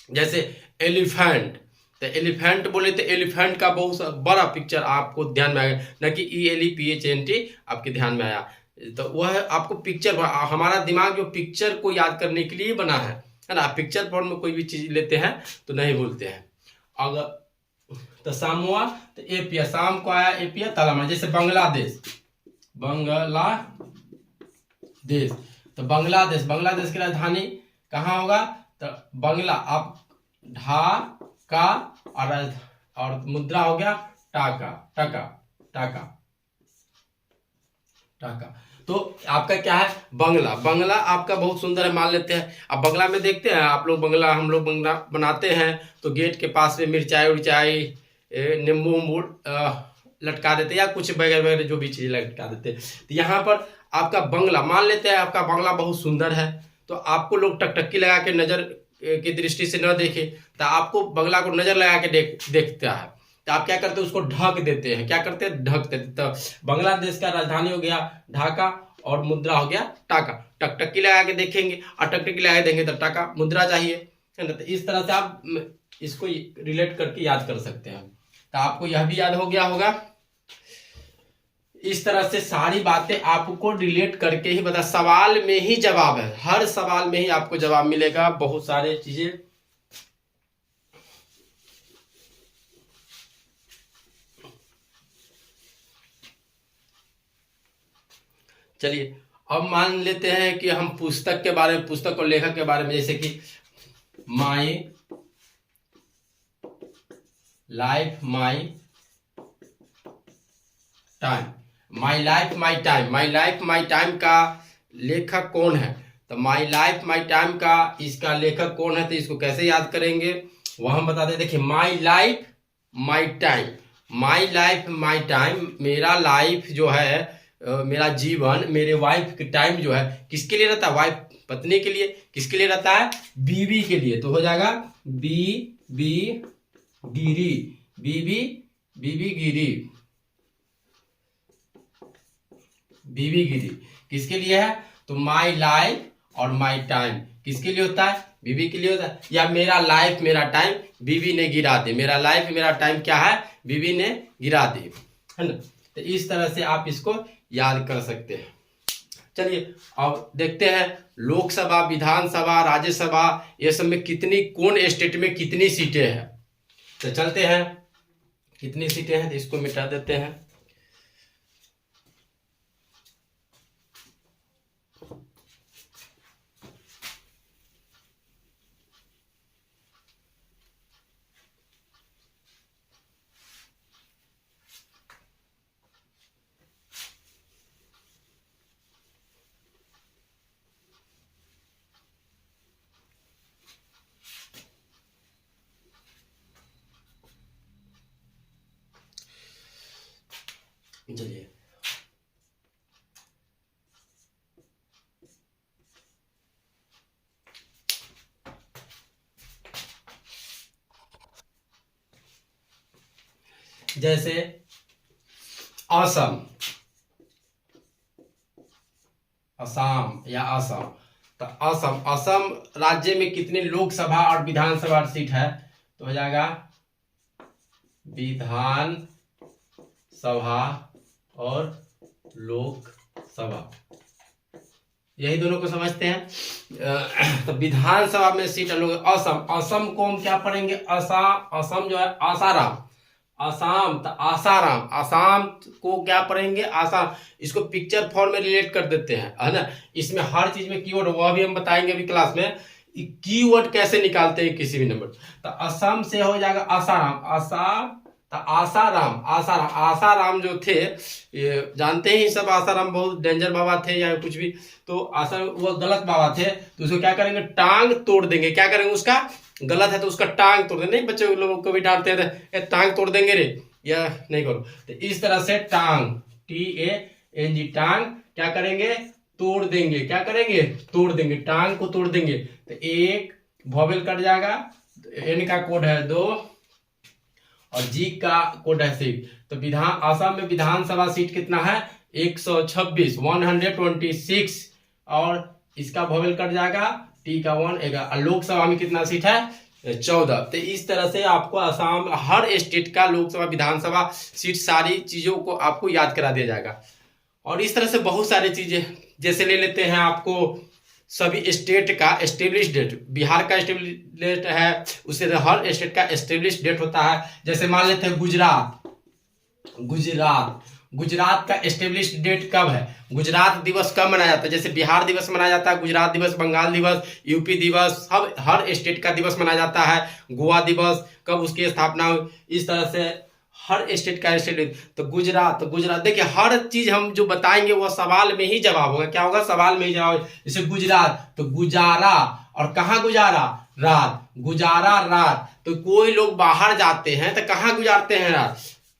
जैसे एलिफेंट, तो एलिफेंट बोले तो एलिफेंट का बहुत बड़ा पिक्चर आपको ध्यान में आएगा, न कि ELEPHANT आपके ध्यान में आया। तो वह आपको पिक्चर, हमारा दिमाग जो पिक्चर को याद करने के लिए बना है ना। पिक्चर फॉर्म में कोई भी चीज लेते हैं तो नहीं भूलते हैं। अगर तो शाम हुआ तो एपिया, शाम को आया एपिया, ताला मारा। जैसे बांग्लादेश, बांग्लादेश, तो बांग्लादेश, बांग्लादेश की राजधानी कहाँ होगा, तो बांग्ला, आप ढाका, और मुद्रा हो गया टाका, टाका, टाका, टाका। तो आपका क्या है, बंगला। बंगला आपका बहुत सुंदर है, मान लेते हैं। अब बंगला में देखते हैं आप लोग, बंगला हम लोग बंगला बनाते हैं तो गेट के पास में मिर्चाई उर्चाई, नींबू उम्बू लटका देते हैं, या कुछ वगैरह वगैरह जो भी चीज लटका देते हैं। तो यहाँ पर आपका बंगला, मान लेते हैं आपका बंगला बहुत सुंदर है, तो आपको लोग टकटकी लगा के नजर की दृष्टि से न देखे, तो आपको बंगला को नजर लगा के देखता है, तो आप क्या करते हैं, उसको ढक देते हैं। क्या करते हैं, ढक देते। तो बांग्लादेश का राजधानी हो गया ढाका, और मुद्रा हो गया टाका। टकटकी लगा के देखेंगे और टकटकी लगा के देंगे तो टाका मुद्रा चाहिए, है ना। तो इस तरह से आप इसको रिलेट करके याद कर सकते हैं। तो आपको यह भी याद हो गया होगा। इस तरह से सारी बातें आपको रिलेट करके ही बता, सवाल में ही जवाब है, हर सवाल में ही आपको जवाब मिलेगा, बहुत सारे चीजें। चलिए अब मान लेते हैं कि हम पुस्तक के बारे में, पुस्तक और लेखक के बारे में, जैसे कि my life my time, my life my time, my life my time का लेखक कौन है, तो माई लाइफ माई टाइम का इसका लेखक कौन है, तो इसको कैसे याद करेंगे वह हम बताते हैं। देखिए, my life my time, my life my time, मेरा लाइफ जो है, मेरा जीवन, मेरे वाइफ के टाइम जो है किसके लिए रहता है, वाइफ पत्नी के लिए। किसके लिए रहता है, बीवी के लिए। तो हो जाएगा बीवी गिरी, बीवी, बीवी गिरी, बीवी गिरी किसके लिए है, तो माई लाइफ और माई टाइम किसके लिए होता है, बीवी के लिए होता है। या मेरा लाइफ मेरा टाइम बीवी ने गिरा दे, मेरा लाइफ मेरा टाइम क्या है, बीवी ने गिरा दे, है ना। तो इस तरह से आप इसको याद कर सकते हैं। चलिए अब देखते हैं लोकसभा, विधानसभा, राज्यसभा, ये सब में कितनी, कौन स्टेट में कितनी सीटें हैं। तो चलते हैं, कितनी सीटें हैं तो इसको मिटा देते हैं। चलिए जैसे असम, असम या असम, तो असम, असम राज्य में कितने लोकसभा और विधानसभा सीट है, तो हो जाएगा विधान सभा और लोकसभा, यही दोनों को समझते हैं। तो विधानसभा में सीट लोग, असम, असम को हम क्या पढ़ेंगे, असम जो है आसाराम, आसाम, तो आसाराम, आसाम को क्या पढ़ेंगे, आसाम। इसको पिक्चर फॉर्म में रिलेट कर देते हैं, है ना। इसमें हर चीज में कीवर्ड, वह भी हम बताएंगे अभी क्लास में, कीवर्ड कैसे निकालते हैं किसी भी नंबर। तो असम से हो जाएगा आसाराम, तो आसाराम, आसाराम, आसाराम जो थे, ये जानते ही सब, आसाराम बहुत डेंजर बाबा थे या कुछ भी, तो आसाराम वो गलत बाबा थे, तो उसको क्या करेंगे, टांग तोड़ देंगे। क्या करेंगे, उसका गलत है तो उसका टांग तोड़ देंगे। नहीं, बच्चे लोगों को भी डांटते थे, टांग तोड़ देंगे रे, या नहीं करो। तो इस तरह से टांग, TANG, टांग क्या करेंगे, तोड़ देंगे। क्या करेंगे, तोड़ देंगे, टांग को तोड़ देंगे। तो एक वॉवेल कट जाएगा, N का कोड है 2, और जी का कोड है सीट। तो विधान असम में विधानसभा सीट कितना है 126 126 और इसका वोवेल कट जाएगा टी का 1 और लोकसभा में कितना सीट है 14। तो इस तरह से आपको असम हर स्टेट का लोकसभा विधानसभा सीट सारी चीजों को आपको याद करा दिया जाएगा। और इस तरह से बहुत सारी चीजें जैसे ले लेते हैं आपको सभी स्टेट का एस्टेब्लिश डेट, बिहार का एस्टेब्लिश डेट है उससे हर स्टेट का एस्टेब्लिश डेट होता है। जैसे मान लेते हैं गुजरात का एस्टेब्लिश डेट कब है, गुजरात दिवस कब मनाया जाता है, जैसे बिहार दिवस मनाया जाता है, गुजरात दिवस, बंगाल दिवस, यूपी दिवस, सब हर स्टेट का दिवस मनाया जाता है। गोवा दिवस कब उसकी स्थापना हुई, इस तरह से हर स्टेट का स्टेट। तो गुजरात देखिए हर चीज हम जो बताएंगे वो सवाल में ही जवाब होगा। क्या होगा, सवाल में ही जवाब। जैसे गुजरात तो गुजारा, और कहाँ गुजारा, रात, गुजारा रात। तो कोई लोग बाहर जाते हैं तो कहाँ गुजारते हैं रात,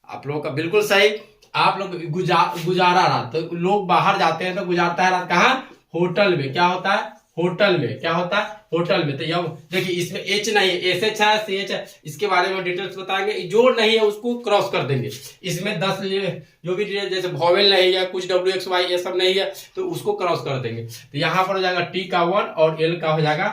आप लोगों का बिल्कुल सही, आप लोग गुजारा रात। तो लोग बाहर जाते हैं तो गुजारता है रात कहाँ, होटल में। क्या होता है, होटल में। क्या होता है, होटल में। तो यह देखिए इसमें एच नहीं है, एस एच है, सी एच है, इसके बारे में डिटेल्स बताएंगे। जो नहीं है उसको क्रॉस कर देंगे। इसमें 10 जो भी जैसे वोवेल नहीं है, कुछ डब्ल्यू एक्स वाई ये सब नहीं है तो उसको क्रॉस कर देंगे। तो यहां पर हो जाएगा टी का 1 और एल का हो जाएगा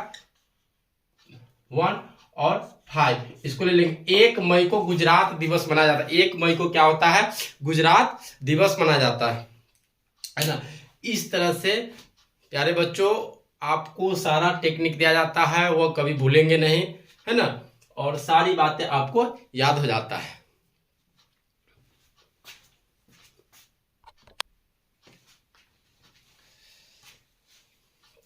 1 और 5। इसको ले लेंगे। 1 मई को गुजरात दिवस मनाया जाता है। 1 मई को क्या होता है, गुजरात दिवस मनाया जाता है ना। इस तरह से प्यारे बच्चों आपको सारा टेक्निक दिया जाता है, वो कभी भूलेंगे नहीं, है ना, और सारी बातें आपको याद हो जाता है।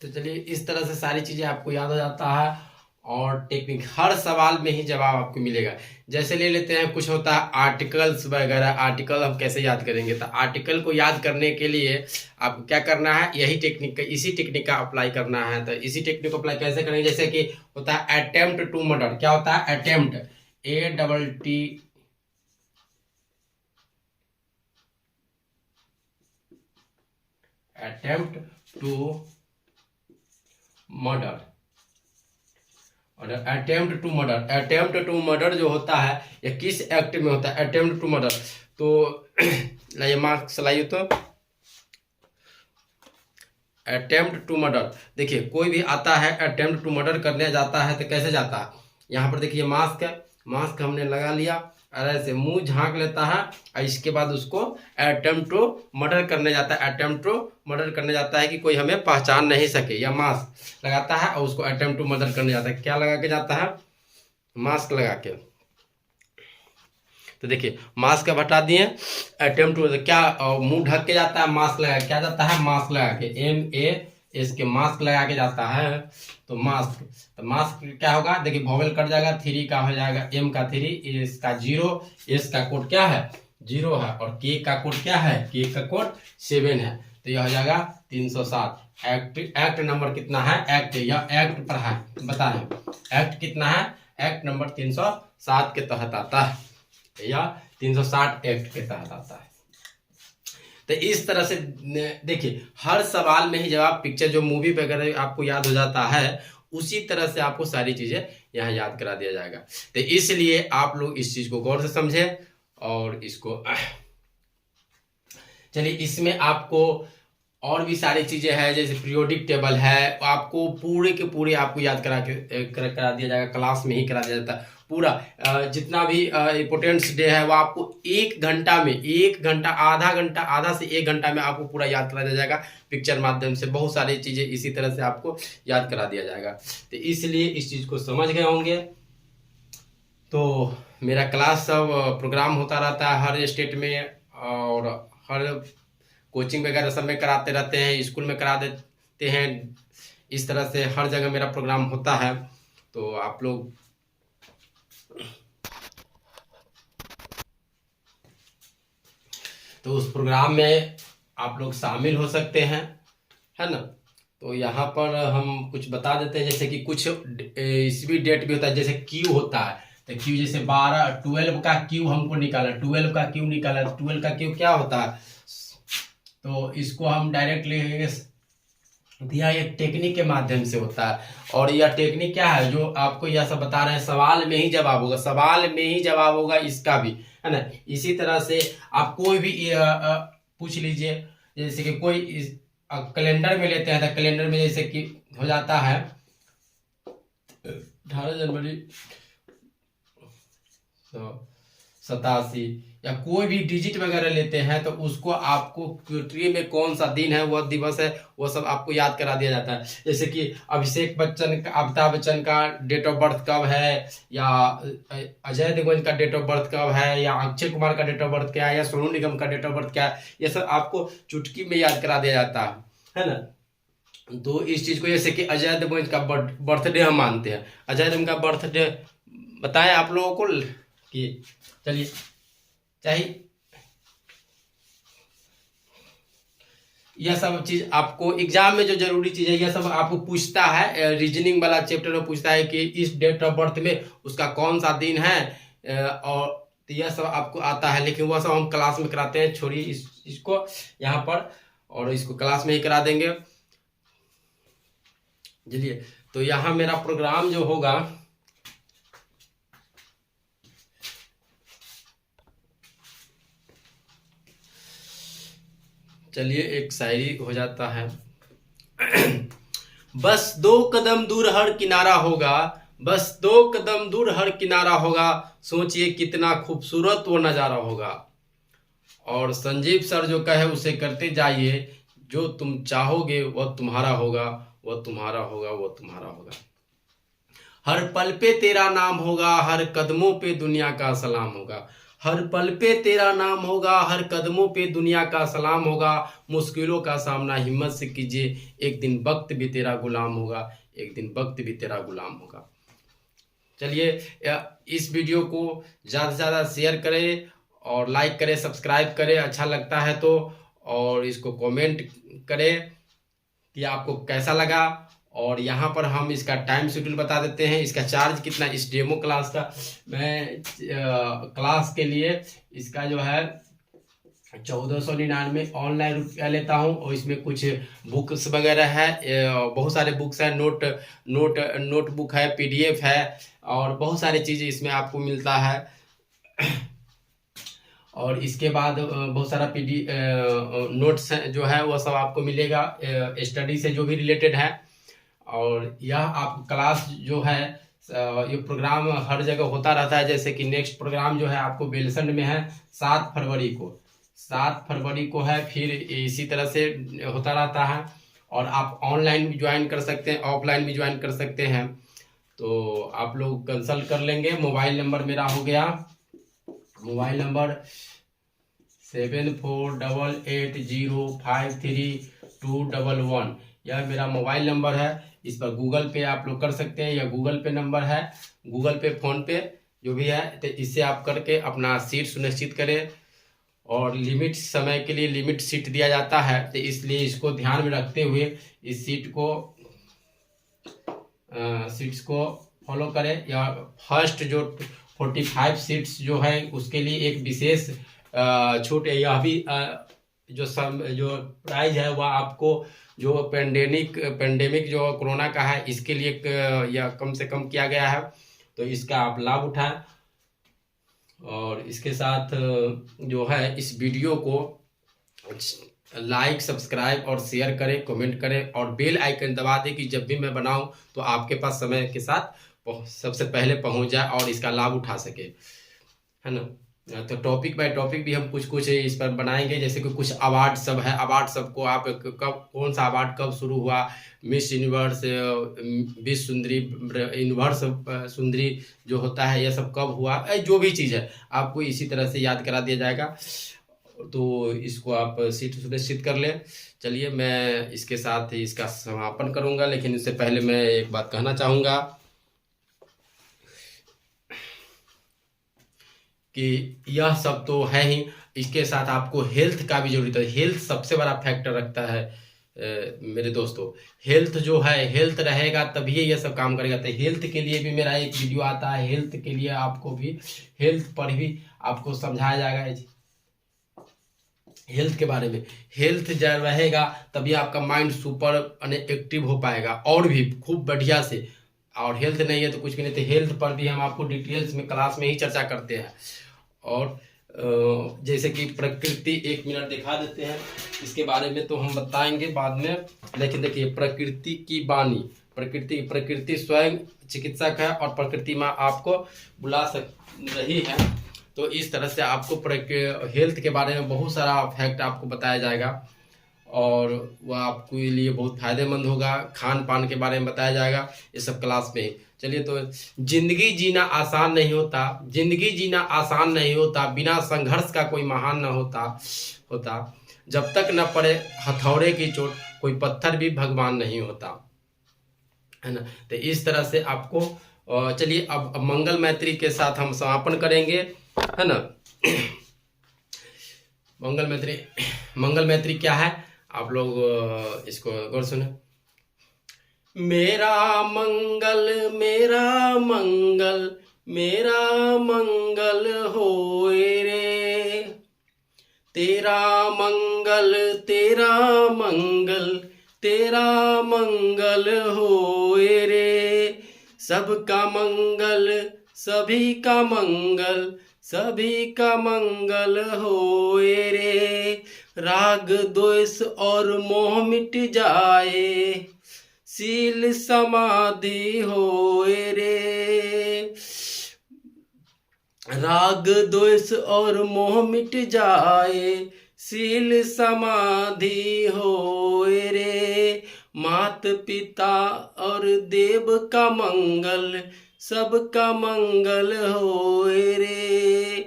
तो चलिए इस तरह से सारी चीजें आपको याद हो जाता है और टेक्निक हर सवाल में ही जवाब आपको मिलेगा। जैसे ले लेते हैं कुछ होता है आर्टिकल्स वगैरह, आर्टिकल हम कैसे याद करेंगे। तो आर्टिकल को याद करने के लिए आपको क्या करना है, यही टेक्निक, इसी टेक्निक का अप्लाई करना है। तो इसी टेक्निक को अप्लाई कैसे करेंगे, जैसे कि होता है अटेम्प्ट टू मर्डर। क्या होता है, attempt, ATT, attempt to murder. और अटेम्प्ट टू मर्डर जो होता है ये किस एक्ट में होता है, अटेम्प्ट टू मर्डर। तो लाइए मार्क्स लाइए। तो अटेम्प्ट टू मर्डर, देखिए कोई भी आता है अटेम्प्ट टू मर्डर करने जाता है तो कैसे जाता है, यहाँ पर देखिए मास्क है, मास्क हमने लगा लिया और ऐसे मुंह झांक लेता है और इसके बाद उसको अटेम्प्ट टू मर्डर करने जाता है। अटेम्प्ट टू मर्डर करने जाता है कि कोई हमें पहचान नहीं सके, या मास्क लगाता है और उसको अटेम्प्ट टू मर्डर करने जाता है। क्या लगा के जाता है, मास्क लगा के। तो देखिए मास्क का हटा दिए, अटेम्प्ट टू क्या मुंह ढक के जाता है, मास्क लगा, क्या जाता है, मास्क लगा के, MAS के मास्क लगा के जाता है। तो मास्क, तो मास्क क्या होगा, देखिए वोवेल कट जाएगा, 3 का हो जाएगा, M का 3, S का 0, S का कोड क्या है 0 है, और K का कोड क्या है, K का कोड 7 है। तो यह हो जाएगा 307। एक्ट नंबर कितना है, एक्ट, यह एक्ट पर है, बताएं एक्ट कितना है, एक्ट नंबर 307 के तहत आता है, या 360 एक्ट के तहत आता है। तो इस तरह से देखिए हर सवाल में ही जवाब, पिक्चर जो मूवी वगैरह आपको याद हो जाता है उसी तरह से आपको सारी चीजें यहाँ याद करा दिया जाएगा। तो इसलिए आप लोग इस चीज को गौर से समझें और इसको चलिए इसमें आपको और भी सारी चीजें हैं, जैसे पीरियोडिक टेबल है, आपको पूरे के पूरे आपको याद करा दिया जाएगा, क्लास में ही करा दिया जाता है पूरा। जितना भी इंपोर्टेंस डे है वो आपको 1 घंटा में, 1 घंटा, आधा से 1 घंटा में आपको पूरा याद करा दिया जाएगा। पिक्चर माध्यम से बहुत सारी चीजें इसी तरह से आपको याद करा दिया जाएगा। तो इसलिए इस चीज को समझ गए होंगे। तो मेरा क्लास सब प्रोग्राम होता रहता है हर स्टेट में, और हर कोचिंग वगैरह सब में कराते रहते हैं, स्कूल में करा देते हैं, इस तरह से हर जगह मेरा प्रोग्राम होता है। तो आप लोग तो उस प्रोग्राम में आप लोग शामिल हो सकते हैं, है ना। तो यहाँ पर हम कुछ बता देते हैं, जैसे कि कुछ इसमें डेट भी होता है, जैसे क्यू होता है। तो क्यू जैसे 12 का क्यू हमको निकाला, 12 का क्यू निकाला, 12 का क्यू क्या होता है, तो इसको हम डायरेक्ट लिखेंगे तो यह एक टेक्निक के माध्यम से होता है। और यह टेक्निक क्या है जो आपको यह सब बता रहे हैं, सवाल में ही जवाब होगा, सवाल में ही जवाब होगा इसका भी, है ना। इसी तरह से आप कोई भी पूछ लीजिए, जैसे कि कोई कैलेंडर में लेते हैं तो कैलेंडर में जैसे कि हो जाता है 18 जनवरी 87, या कोई भी डिजिट वगैरह लेते हैं तो उसको आपको ट्री में कौन सा दिन है, वह दिवस है, वो सब आपको याद करा दिया जाता है। जैसे कि अमिताभ बच्चन का डेट ऑफ बर्थ कब है, या अजय देवगन का डेट ऑफ बर्थ कब है, या अक्षय कुमार का डेट ऑफ बर्थ क्या है, या सोनू निगम का डेट ऑफ बर्थ क्या है, ये सब आपको चुटकी में याद करा दिया जाता है ना। तो इस चीज को, जैसे कि अजय देवगन का बर्थडे हम मानते हैं, अजय देवगन का बर्थडे बताएं आप लोगों को कि चलिए चाहिए, यह सब चीज आपको एग्जाम में जो जरूरी चीज है यह सब आपको पूछता है। रीजनिंग वाला चैप्टर में पूछता है कि इस डेट ऑफ बर्थ में उसका कौन सा दिन है, और तो यह सब आपको आता है, लेकिन वह सब हम क्लास में कराते हैं। छोड़िए इसको यहाँ पर, और इसको क्लास में ही करा देंगे। चलिए, तो यहाँ मेरा प्रोग्राम जो होगा, चलिए एक शायरी हो जाता है। बस 2 कदम दूर हर किनारा होगा, बस 2 कदम दूर हर किनारा होगा, सोचिए कितना खूबसूरत वो नज़ारा होगा। और संजीव सर जो कहे उसे करते जाइए, जो तुम चाहोगे वह तुम्हारा होगा, वह तुम्हारा होगा, वह तुम्हारा होगा। हर पल पे तेरा नाम होगा, हर कदमों पे दुनिया का सलाम होगा। हर पल पे तेरा नाम होगा, हर कदमों पे दुनिया का सलाम होगा। मुश्किलों का सामना हिम्मत से कीजिए, एक दिन वक्त भी तेरा गुलाम होगा, एक दिन वक्त भी तेरा गुलाम होगा। चलिए, इस वीडियो को ज़्यादा से ज़्यादा शेयर करें और लाइक करें, सब्सक्राइब करें अच्छा लगता है तो, और इसको कमेंट करें कि आपको कैसा लगा। और यहाँ पर हम इसका टाइम शेड्यूल बता देते हैं, इसका चार्ज कितना इस डेमो क्लास का। मैं क्लास के लिए इसका जो है 1499 ऑनलाइन रुपया लेता हूँ, और इसमें कुछ बुक्स वगैरह है, बहुत सारे बुक्स हैं, नोटबुक है, PDF है, और बहुत सारी चीज़ें इसमें आपको मिलता है। और इसके बाद बहुत सारा नोट्स जो है वो सब आपको मिलेगा, स्टडी से जो भी रिलेटेड है। और यह आप क्लास जो है, ये प्रोग्राम हर जगह होता रहता है। जैसे कि नेक्स्ट प्रोग्राम जो है आपको बेलसंड में है 7 फरवरी को, 7 फरवरी को है। फिर इसी तरह से होता रहता है, और आप ऑनलाइन भी ज्वाइन कर सकते हैं, ऑफलाइन भी ज्वाइन कर सकते हैं। तो आप लोग कंसल्ट कर लेंगे। मोबाइल नंबर मेरा हो गया, मोबाइल नंबर 7488053211, यह मेरा मोबाइल नंबर है। इस पर गूगल पे आप लोग कर सकते हैं, या गूगल पे नंबर है, गूगल पे, फोन पे जो भी है, तो इससे आप करके अपना सीट सुनिश्चित करें। और लिमिट समय के लिए लिमिट सीट दिया जाता है, तो इसलिए इसको ध्यान में रखते हुए इस सीट्स को फॉलो करें। या फर्स्ट जो 45 सीट्स जो है उसके लिए एक विशेष छूट है। यह भी जो प्राइज है वह आपको, जो पेंडेमिक जो कोरोना का है इसके लिए यह कम से कम किया गया है, तो इसका आप लाभ उठाएं। और इसके साथ जो है इस वीडियो को लाइक, सब्सक्राइब और शेयर करें, कमेंट करें, और बेल आइकन दबा दें कि जब भी मैं बनाऊं तो आपके पास समय के साथ सबसे पहले पहुंच जाए और इसका लाभ उठा सके, है ना। तो टॉपिक बाय टॉपिक भी हम कुछ इस पर बनाएंगे। जैसे कि कुछ अवार्ड सब है, अवार्ड सबको आप कब, कौन सा अवार्ड कब शुरू हुआ, मिस यूनिवर्स, मिस सुंदरी, यूनिवर्स सुंदरी जो होता है, यह सब कब हुआ, जो भी चीज़ है आपको इसी तरह से याद करा दिया जाएगा। तो इसको आप सीट सुनिश्चित कर लें। चलिए, मैं इसके साथ ही इसका समापन करूंगा, लेकिन इससे पहले मैं एक बात कहना चाहूँगा कि यह सब तो है ही, इसके साथ आपको हेल्थ का भी जरूरत है। हेल्थ सबसे बड़ा फैक्टर रखता है मेरे दोस्तों। हेल्थ जो है, हेल्थ रहेगा तभी ये सब काम करेगा। तो हेल्थ के लिए भी मेरा एक वीडियो आता है, हेल्थ के लिए आपको भी, हेल्थ पर भी आपको समझाया जाएगा। हेल्थ के बारे में। हेल्थ जब रहेगा तभी आपका माइंड सुपर एक्टिव हो पाएगा और भी खूब बढ़िया से। और हेल्थ नहीं है तो कुछ भी नहीं। तो हेल्थ पर भी हम आपको डिटेल्स में क्लास में ही चर्चा करते हैं। और जैसे कि प्रकृति, 1 मिनट दिखा देते हैं, इसके बारे में तो हम बताएंगे बाद में। लेकिन देखिए, प्रकृति की वाणी, प्रकृति स्वयं चिकित्सक है और प्रकृति माँ आपको बुला रही है। तो इस तरह से आपको हेल्थ के बारे में बहुत सारा फैक्ट आपको बताया जाएगा और वह आपके लिए बहुत फायदेमंद होगा। खान पान के बारे में बताया जाएगा, ये सब क्लास में। चलिए, तो जिंदगी जीना आसान नहीं होता, जिंदगी जीना आसान नहीं होता, बिना संघर्ष का कोई महान न होता। जब तक न पड़े हथौड़े की चोट, कोई पत्थर भी भगवान नहीं होता, है ना। तो इस तरह से आपको चलिए अब मंगल मैत्री के साथ हम समापन करेंगे, है ना। मंगल मैत्री क्या है, आप लोग इसको गौर सुने। मेरा मंगल मेरा मंगल होए रे, तेरा मंगल होए रे। सबका मंगल, सभी का मंगल होए रे। राग द्वेष और मोह मिट जाए, शील समाधि होए रे। राग द्वेष और मोह मिट जाए, शील समाधि होए रे। मात पिता और देव का मंगल, सबका मंगल होए रे।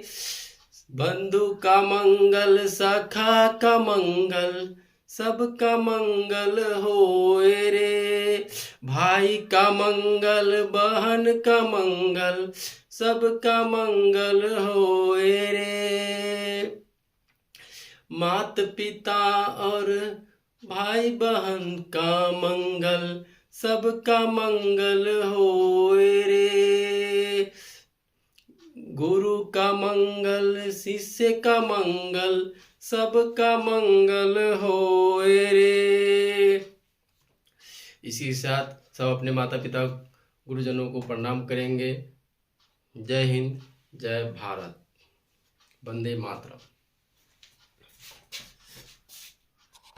बंधु का मंगल, सखा का मंगल, सबका मंगल होए रे। भाई का मंगल, बहन का मंगल, सबका मंगल होए रे। मात पिता और भाई बहन का मंगल, सबका मंगल होए रे। गुरु का मंगल, शिष्य का मंगल, सबका मंगल होए रे। इसी के साथ सब अपने माता पिता गुरुजनों को प्रणाम करेंगे। जय हिंद, जय भारत, वंदे मातरम।